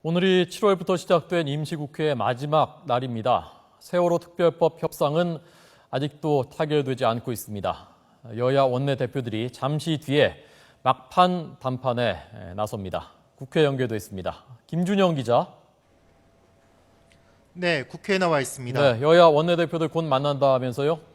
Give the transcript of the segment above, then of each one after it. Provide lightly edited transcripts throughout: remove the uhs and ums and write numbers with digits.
오늘이 7월부터 시작된 임시국회의 마지막 날입니다. 세월호 특별법 협상은 아직도 타결되지 않고 있습니다. 여야 원내대표들이 잠시 뒤에 막판 담판에 나섭니다. 국회 연결돼 있습니다. 김준영 기자. 네, 국회에 나와 있습니다. 네, 여야 원내대표들 곧 만난다면서요?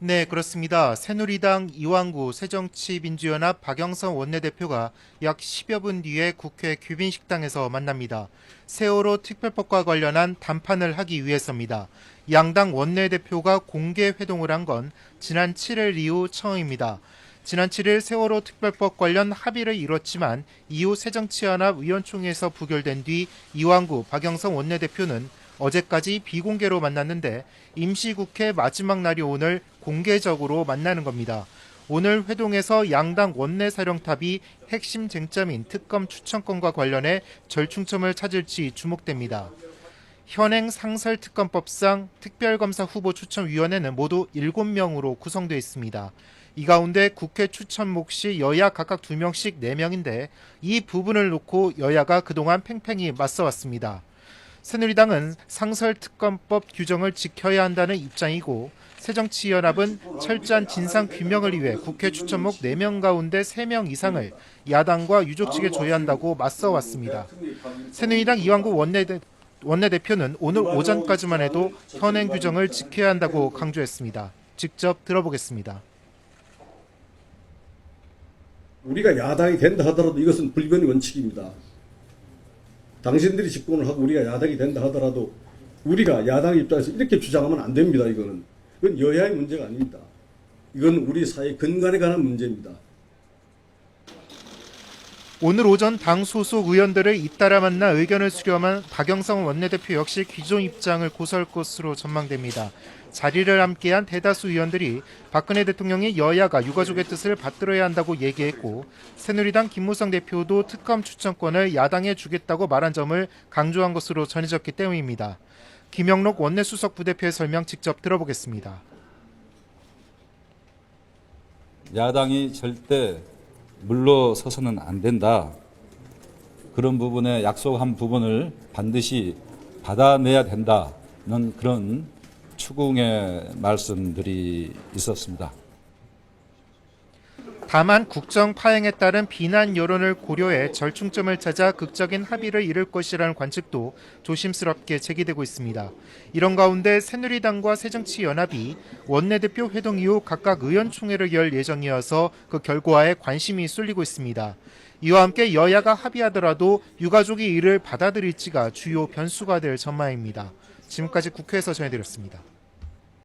네, 그렇습니다. 새누리당 이완구 새정치민주연합 박영선 원내대표가 약 10여 분 뒤에 국회 귀빈식당에서 만납니다. 세월호 특별법과 관련한 담판을 하기 위해서입니다. 양당 원내대표가 공개 회동을 한 건 지난 7일 이후 처음입니다. 지난 7일 세월호 특별법 관련 합의를 이뤘지만 이후 새정치연합 의원총회에서 부결된 뒤 이완구 박영선 원내대표는 어제까지 비공개로 만났는데 임시국회 마지막 날이 오늘 공개적으로 만나는 겁니다. 오늘 회동에서 양당 원내사령탑이 핵심 쟁점인 특검 추천권과 관련해 절충점을 찾을지 주목됩니다. 현행 상설특검법상 특별검사 후보 추천위원회는 모두 7명으로 구성되어 있습니다. 이 가운데 국회 추천 몫이 여야 각각 2명씩 4명인데 이 부분을 놓고 여야가 그동안 팽팽히 맞서왔습니다. 새누리당은 상설특검법 규정을 지켜야 한다는 입장이고 새정치연합은 철저한 진상규명을 위해 국회 추천목 4명 가운데 3명 이상을 야당과 유족 측에 줘야 한다고 맞서왔습니다. 새누리당 이완구 원내대표는 오늘 오전까지만 해도 현행 규정을 지켜야 한다고 강조했습니다. 직접 들어보겠습니다. 우리가 야당이 된다 하더라도 이것은 불변의 원칙입니다. 당신들이 집권을 하고 우리가 야당이 된다 하더라도 우리가 야당 입장에서 이렇게 주장하면 안 됩니다. 이건 여야의 문제가 아닙니다. 이건 우리 사회 근간에 관한 문제입니다. 오늘 오전 당 소속 의원들을 잇따라 만나 의견을 수렴한 박영선 원내대표 역시 기존 입장을 고수할 것으로 전망됩니다. 자리를 함께한 대다수 의원들이 박근혜 대통령이 여야가 유가족의 뜻을 받들어야 한다고 얘기했고 새누리당 김무성 대표도 특검 추천권을 야당에 주겠다고 말한 점을 강조한 것으로 전해졌기 때문입니다. 김영록 원내수석 부대표의 설명 직접 들어보겠습니다. 야당이 절대 물러서서는 안 된다. 그런 부분에 약속한 부분을 반드시 받아내야 된다는 그런 추궁의 말씀들이 있었습니다. 다만 국정 파행에 따른 비난 여론을 고려해 절충점을 찾아 극적인 합의를 이룰 것이라는 관측도 조심스럽게 제기되고 있습니다. 이런 가운데 새누리당과 새정치연합이 원내대표 회동 이후 각각 의원총회를 열 예정이어서 그 결과에 관심이 쏠리고 있습니다. 이와 함께 여야가 합의하더라도 유가족이 이를 받아들일지가 주요 변수가 될 전망입니다. 지금까지 국회에서 전해드렸습니다.